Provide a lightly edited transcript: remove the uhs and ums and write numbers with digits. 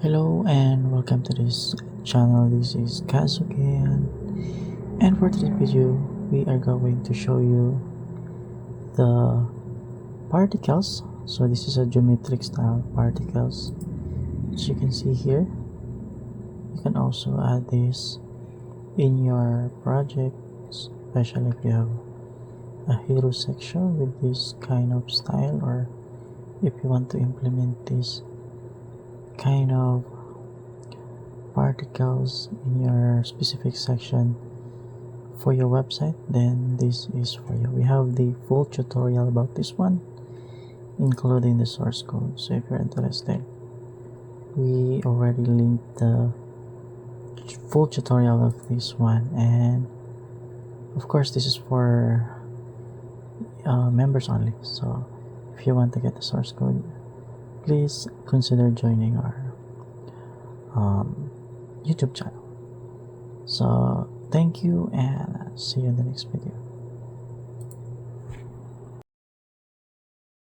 Hello and welcome to this channel. This is Kazukiyan, and for today's video we are going to show you the particles. So this is a geometric style particles. As you can see here, you can also add this in your project, especially if you have a hero section with this kind of style, or if you want to implement this kind of particles in your specific section for your website, then this is for you. We have the full tutorial about this one, including the source code. So if you're interested, we already linked the full tutorial of this one, and of course this is for members only. So if you want to get the source code, please consider joining our YouTube channel. So thank you, and see you in the next video.